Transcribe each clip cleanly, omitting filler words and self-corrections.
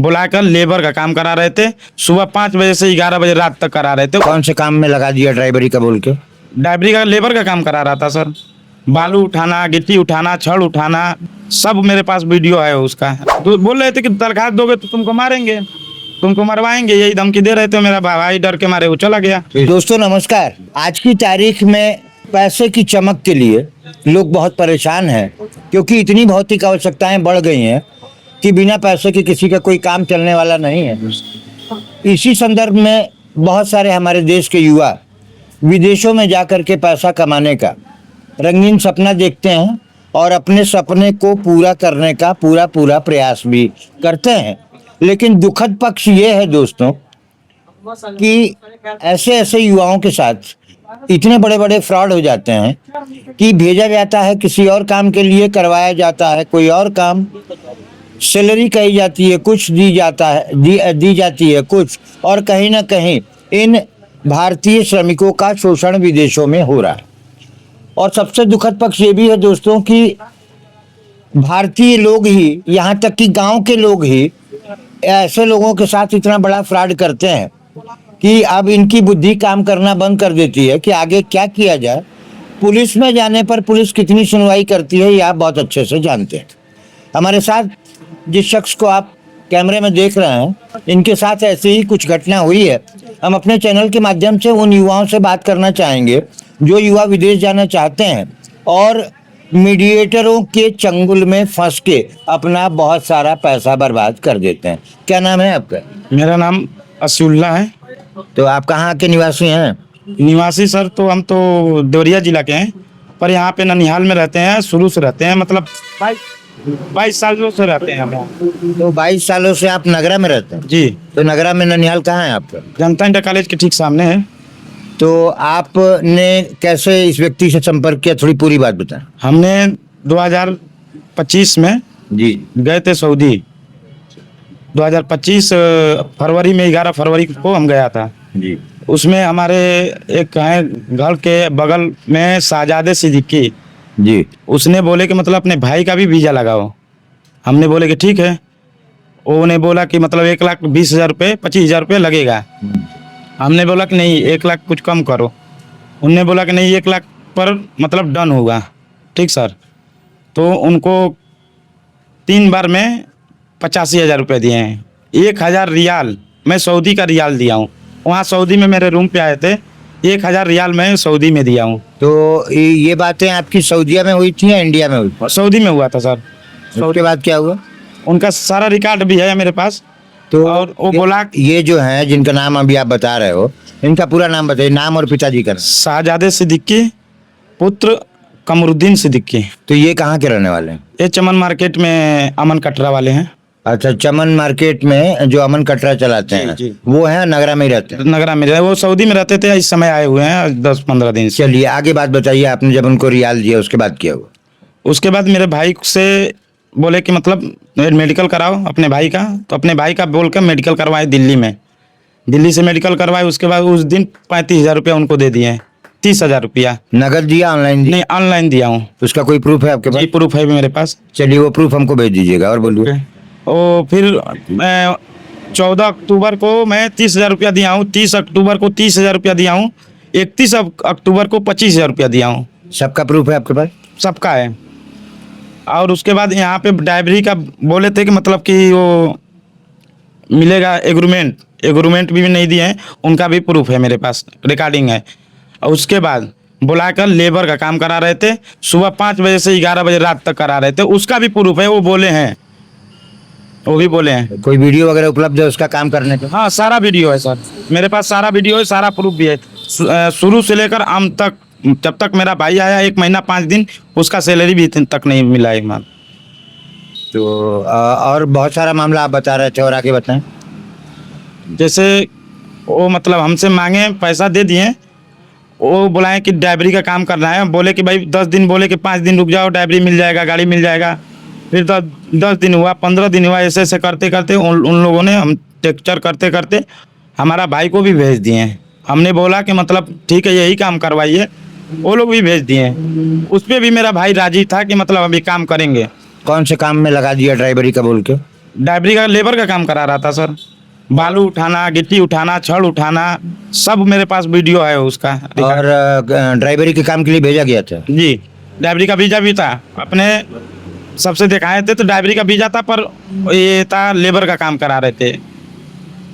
बुलाकर लेबर का काम करा रहे थे। सुबह 5 बजे से 11 बजे रात तक करा रहे थे। कौन से काम में लगा दिया ड्राइवरी का बोल के? ड्राइवरी का लेबर का काम करा रहा था सर। बालू उठाना, गिट्टी उठाना, छड़ उठाना, सब मेरे पास वीडियो है उसका। तो बोल रहे थे कि दरखास्त दोगे तो तुमको मारेंगे, तुमको मरवाएंगे, यही धमकी दे रहे थे। मेरा भाई डर के मारे वो चला गया। दोस्तों नमस्कार। आज की तारीख में पैसे की चमक के लिए लोग बहुत परेशान हैं, क्योंकि इतनी भौतिक आवश्यकताएं बढ़ गई हैं कि बिना पैसे के किसी का कोई काम चलने वाला नहीं है। इसी संदर्भ में बहुत सारे हमारे देश के युवा विदेशों में जाकर के पैसा कमाने का रंगीन सपना देखते हैं और अपने सपने को पूरा करने का पूरा प्रयास भी करते हैं। लेकिन दुखद पक्ष ये है दोस्तों कि ऐसे युवाओं के साथ इतने बड़े फ्रॉड हो जाते हैं कि भेजा जाता है किसी और काम के लिए, करवाया जाता है कोई और काम, सैलरी कही जाती है कुछ, दी जाती है कुछ, और कहीं ना कहीं इन भारतीय श्रमिकों का शोषण विदेशों में हो रहा है। और सबसे दुखद पक्ष ये भी है दोस्तों कि भारतीय लोग ही, यहाँ तक कि गांव के लोग ही ऐसे लोगों के साथ इतना बड़ा फ्रॉड करते हैं कि अब इनकी बुद्धि काम करना बंद कर देती है कि आगे क्या किया जाए। पुलिस में जाने पर पुलिस कितनी सुनवाई करती है ये आप बहुत अच्छे से जानते हैं। हमारे साथ जिस शख्स को आप कैमरे में देख रहे हैं, इनके साथ ऐसी ही कुछ घटना हुई है। हम अपने चैनल के माध्यम से उन युवाओं से बात करना चाहेंगे जो युवा विदेश जाना चाहते हैं और मीडिएटरों के चंगुल में फंस के अपना बहुत सारा पैसा बर्बाद कर देते हैं। क्या नाम है आपका? मेरा नाम असीउल्ला है। तो आप कहाँ के निवासी हैं? निवासी सर तो हम तो देवरिया जिला के हैं, पर यहाँ पे ननिहाल में रहते हैं, शुरू से रहते हैं, मतलब 22 सालों से रहते हैं हम यहाँ। तो 22 सालों से आप नगरा में रहते हैं? जी। तो नगरा में ननिहाल कहाँ है आपका? जनता इंटर कॉलेज के ठीक सामने है। तो आपने कैसे इस व्यक्ति से संपर्क किया, थोड़ी पूरी बात बताएं। हमने 2025 में जी गए थे सऊदी। 2025 फरवरी में 11 फरवरी को हम गया था जी। उसमें हमारे एक हैं घर के बगल में शाहजादे सिद्दीकी जी। उसने बोले कि मतलब अपने भाई का भी वीज़ा लगाओ। हमने बोले कि ठीक है। उन्होंने बोला कि मतलब 1,20,000 रुपये 25,000 रुपये लगेगा। हमने बोला कि नहीं 1 लाख कुछ कम करो। उनने बोला कि नहीं 1 लाख पर मतलब डन होगा। ठीक सर। तो उनको 3 बार में 85,000 रुपये दिए हैं। 1,000 रियाल मैं सऊदी का रियाल दिया हूँ। वहाँ सऊदी में मेरे रूम पे आए थे, 1,000 रियाल मैं सऊदी में दिया हूँ। तो ये बातें आपकी सऊदीया में हुई थी या इंडिया में हुई? सऊदी में हुआ था सर। उसके बाद क्या हुआ? उनका सारा रिकॉर्ड भी है मेरे पास। तो और वो बोला ये जो है जिनका नाम अभी आप बता रहे हो, इनका पूरा नाम बताइए, नाम और पिताजी का नाम। शाहजादे सिद्दीकी पुत्र कमरुद्दीन सिद्दीकी। तो ये कहाँ के रहने वाले हैं? ये चमन मार्केट में अमन कटरा वाले हैं। अच्छा, चमन मार्केट में जो अमन कटरा चलाते हैं जी। वो है, नगरा में ही रहते हैं? नगरा में वो सऊदी में रहते थे, इस समय आए हुए हैं 10-15 दिन से। चलिए आगे बात बताइए। आपने जब उनको रियाल दिया उसके बाद क्या हुआ? उसके बाद मेरे भाई से बोले कि मतलब मेडिकल कराओ अपने भाई का। तो अपने भाई का बोल कर मेडिकल करवाए दिल्ली में। दिल्ली से मेडिकल करवाए। उसके बाद उस दिन 35,000 रुपया उनको दे दिए। 30,000 रुपया नगद दिया, ऑनलाइन दिया? नहीं, ऑनलाइन दिया हूँ। उसका कोई प्रूफ है आपके पास? जी, प्रूफ है भी मेरे पास। चलिए वो प्रूफ हमको भेज दीजिएगा। और बोलिए। और फिर मैं 14 अक्टूबर को मैं 30,000 रुपया दिया हूँ। 30 अक्टूबर को 30,000 रुपया दिया हूँ। 31 अक्टूबर को 25,000 रुपया दिया हूँ। सबका प्रूफ है आपके पास? सबका है। और उसके बाद यहाँ पे ड्राइवरी का बोले थे कि मतलब कि वो मिलेगा एग्रीमेंट भी नहीं दिए हैं। उनका भी प्रूफ है मेरे पास, रिकॉर्डिंग है। और उसके बाद बुलाकर लेबर का काम करा रहे थे। सुबह 5 बजे से 11 बजे रात तक करा रहे थे। उसका भी प्रूफ है। वो बोले हैं, वो भी बोले हैं। कोई वीडियो वगैरह उपलब्ध है उसका काम करने का? हाँ, सारा वीडियो है सर मेरे पास। सारा वीडियो है, सारा प्रूफ भी है। शुरू से लेकर आम तक, जब तक मेरा भाई आया 1 महीना 5 दिन, उसका सैलरी भी तक नहीं मिला एक माह। तो और बहुत सारा मामला आप बता रहे थे, और आगे बताएं। जैसे वो मतलब हमसे मांगे, पैसा दे दिए। वो बुलाएं कि ड्राइवरी का काम करना है। बोले कि भाई 10 दिन, बोले कि 5 दिन रुक जाओ, ड्राइवरी मिल जाएगा, गाड़ी मिल जाएगा। फिर 10 दिन हुआ, 15 दिन हुआ। ऐसे करते करते उन लोगों ने हम टेक्चर करते करते हमारा भाई को भी भेज दिए। हमने बोला कि मतलब ठीक है यही काम करवाइए। वो लोग भी भेज दिए। उस पर भी मेरा भाई राजी था कि मतलब अभी काम करेंगे। कौन से काम में लगा दिया ड्राइवरी का बोल के? ड्राइवरी का लेबर का काम करा रहा था सर। बालू उठाना, गिट्टी उठाना, छड़ उठाना, सब मेरे पास वीडियो है उसका। और ड्राइवरी के काम के लिए भेजा गया था। जी, ड्राइवरी का वीजा भी था, अपने सबसे दिखाए थे तो ड्राइवरी का वीजा था, पर ये था लेबर का काम करा रहे थे।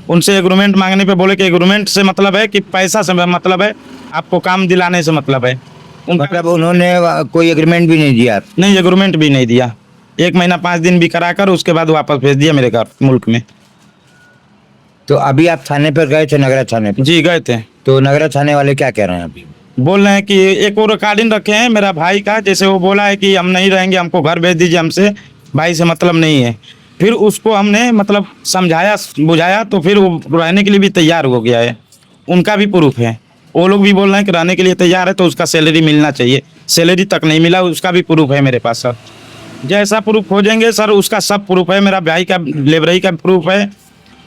उनसे एग्रीमेंट मांगने पे बोले कि एग्रीमेंट से मतलब है कि पैसा से मतलब है, आपको काम दिलाने से मतलब है। उनका मतलब उन्होंने कोई एग्रीमेंट भी नहीं दिया। नहीं, एग्रीमेंट भी नहीं दिया। 1 महीना 5 दिन भी कराकर उसके बाद वापस भेज दिया मेरे घर मुल्क में। तो अभी आप थाने पर गए थे, नगरा थाने पर? जी गए थे। तो नगरा थाने वाले क्या कह रहे हैं अभी? बोल रहे हैं कि एक और रिकॉर्डिंग रखे हैं मेरा भाई का, जैसे वो बोला है कि हम नहीं रहेंगे, हमको घर भेज दीजिए, हमसे भाई से मतलब नहीं है। फिर उसको हमने मतलब समझाया बुझाया तो फिर वो रहने के लिए भी तैयार हो गया है। उनका भी प्रूफ है, वो लोग भी बोल रहे हैं कि रहने के लिए तैयार है, तो उसका सैलरी मिलना चाहिए। सैलरी तक नहीं मिला, उसका भी प्रूफ है मेरे पास सर। जैसा प्रूफ हो जाएंगे सर, उसका सब प्रूफ है। मेरा भाई का लेबरई का प्रूफ है,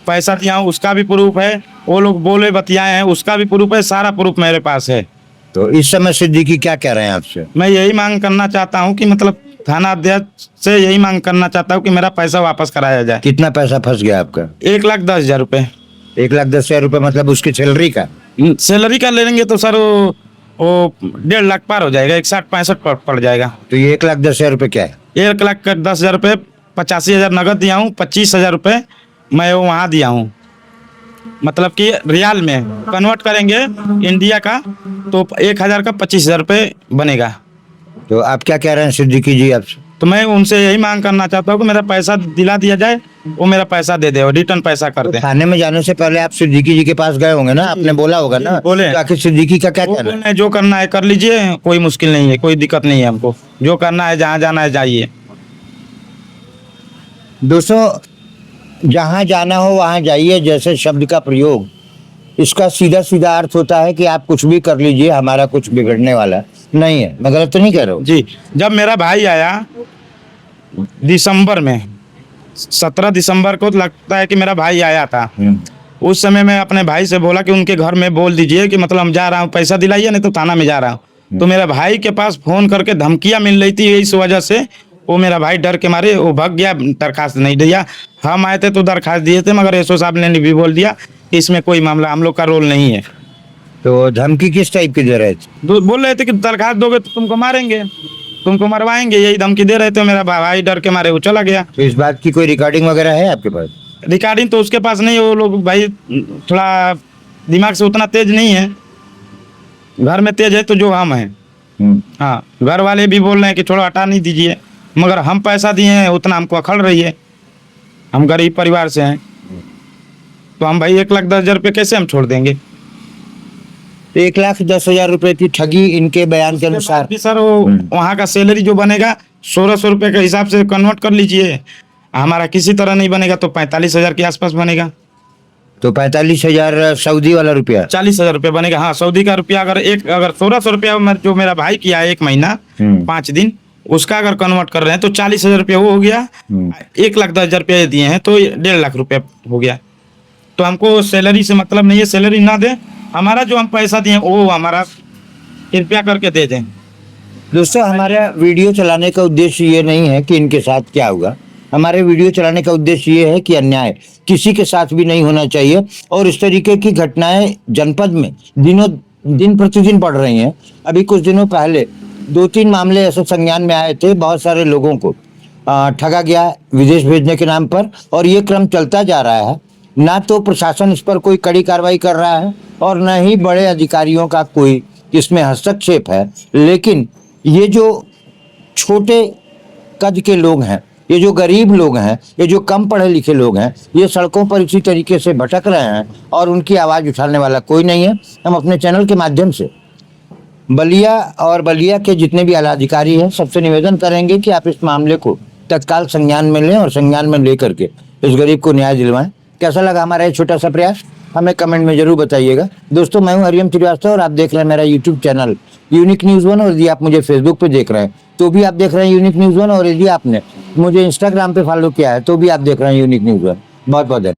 पैसा दिया हूँ उसका भी प्रूफ है, वो लोग बोले बतियाए हैं उसका भी प्रूफ है, सारा प्रूफ मेरे पास है। तो इस समय सिद्दीकी क्या कह रहे हैं आपसे? मैं यही मांग करना चाहता हूँ कि मतलब थाना अध्यक्ष से यही मांग करना चाहता हूँ कि मेरा पैसा वापस कराया जाए। कितना पैसा फंस गया आपका? 1,10,000 रुपये। 1,10,000 रुपये मतलब उसकी सैलरी का? सैलरी का ले लेंगे तो सर वो 1.5 लाख पार हो जाएगा, 61-65 पड़ जाएगा। तो ये 1,10,000 रुपये क्या है? 1,10,000 रुपये, 85,000 नगद दिया हूँ, 25,000 रुपये मैं वो वहाँ दिया हूँ। मतलब कि रियाल में कन्वर्ट करेंगे इंडिया का तो 1,000 का 25,000 रुपये बनेगा। तो आप क्या कह रहे हैं सिद्दीकी जी आपसे? तो मैं उनसे यही मांग करना चाहता हूँ कि मेरा पैसा दिला दिया जाए, वो मेरा पैसा दे दे और रिटर्न पैसा कर दे। थाने में जाने से पहले आप सिद्दीकी जी के पास गए होंगे ना, आपने बोला होगा ना? बोले। तो आखिर सिद्दीकी का क्या वो कहना बोल है? रहे हैं, जो करना है कर लीजिए, कोई मुश्किल नहीं है, कोई दिक्कत नहीं है हमको, जो करना है जहाँ जाना है जाइए। दोस्तों, जहाँ जाना हो वहाँ जाइए जैसे शब्द का प्रयोग, इसका सीधा सीधा अर्थ होता है कि आप कुछ भी कर लीजिए, हमारा कुछ बिगड़ने वाला नहीं है। मैं गलत तो नहीं कह रहा हूँ? जी, जब मेरा भाई आया दिसंबर में, 17 दिसंबर को लगता है कि मेरा भाई आया था। उस समय मैं अपने भाई से बोला कि उनके घर में बोल दीजिए कि मतलब हम जा रहा हूँ, पैसा दिलाइए नहीं तो थाना में जा रहा हूँ। तो मेरा भाई के पास फोन करके धमकियाँ मिल रही थी, इस वजह से वो मेरा भाई डर के मारे वो भाग गया, दरखास्त नहीं दिया। हम आए थे तो दरखास्त दिए थे, मगर एसओ साहब ने भी बोल दिया कि इसमें कोई मामला हम लोग का रोल नहीं है। तो धमकी किस टाइप की दे रहे थे? बोल रहे थे कि दरखास्त दोगे तो तुमको मारेंगे, तुमको मरवाएंगे, यही धमकी दे रहे थे। मेरा भाई डर के मारे वो चला गया। तो इस बात की कोई रिकॉर्डिंग वगैरह है आपके पास? रिकॉर्डिंग तो उसके पास नहीं है, वो लोग भाई थोड़ा दिमाग से उतना तेज नहीं है, घर में तेज है तो जो हम हैं। हाँ, घर वाले भी बोल रहे हैं कि थोड़ा हटा नहीं दीजिए, मगर हम पैसा दिए हैं उतना हमको अखड़ रही है, हम गरीब परिवार से हैं, तो हम भाई 1,10,000 रुपये कैसे हम छोड़ देंगे? तो 1,10,000 रुपये की ठगी इनके बयान के अनुसार भी सर वो वहाँ का सैलरी जो बनेगा 1,600 रुपये के हिसाब से कन्वर्ट कर लीजिए, हमारा किसी तरह नहीं बनेगा तो 45,000 के आसपास बनेगा। तो 45,000 सऊदी वाला रुपया? 40,000 रुपये बनेगा। हाँ, सऊदी का रुपया अगर 1,600 रुपया जो मेरा भाई किया है 1 महीना 5 दिन, उसका अगर कन्वर्ट कर रहे हैं तो 40,000 रुपया वो हो गया। 1,10,000 रुपये दिए हैं तो 1.5 लाख रुपया हो गया। तो हमको सैलरी से मतलब नहीं है, सैलरी ना दे, हमारा जो हम पैसा दिए वो हमारा कृपया करके दे दें। दोस्तों, हमारा वीडियो चलाने का उद्देश्य ये नहीं है कि इनके साथ क्या होगा, हमारे वीडियो चलाने का उद्देश्य ये है कि अन्याय किसी के साथ भी नहीं होना चाहिए। और इस तरीके की घटनाएं जनपद में दिन प्रतिदिन बढ़ रही हैं। अभी कुछ दिनों पहले 2-3 मामले ऐसे संज्ञान में आए थे, बहुत सारे लोगों को ठगा गया विदेश भेजने के नाम पर, और ये क्रम चलता जा रहा है। ना तो प्रशासन इस पर कोई कड़ी कार्रवाई कर रहा है और न ही बड़े अधिकारियों का कोई इसमें हस्तक्षेप है। लेकिन ये जो छोटे कद के लोग हैं, ये जो गरीब लोग हैं, ये जो कम पढ़े लिखे लोग हैं, ये सड़कों पर इसी तरीके से भटक रहे हैं और उनकी आवाज़ उठाने वाला कोई नहीं है। हम अपने चैनल के माध्यम से बलिया और बलिया के जितने भी आला अधिकारी हैं, सबसे निवेदन करेंगे कि आप इस मामले को तत्काल संज्ञान में लें और संज्ञान में लेकर के इस गरीब को न्याय दिलवाएं। कैसा लगा हमारा ये छोटा सा प्रयास, हमें कमेंट में जरूर बताइएगा। दोस्तों, मैं हूं हरिओम श्रीवास्तव और आप देख रहे हैं मेरा यूट्यूब चैनल यूनिक न्यूज़ 1। और यदि आप मुझे फेसबुक पे देख रहे हैं तो भी आप देख रहे हैं यूनिक न्यूज़ 1, और यदि आपने मुझे इंस्टाग्राम पे फॉलो किया है तो भी आप देख रहे हैं यूनिक न्यूज़ 1। बहुत बहुत धन्यवाद।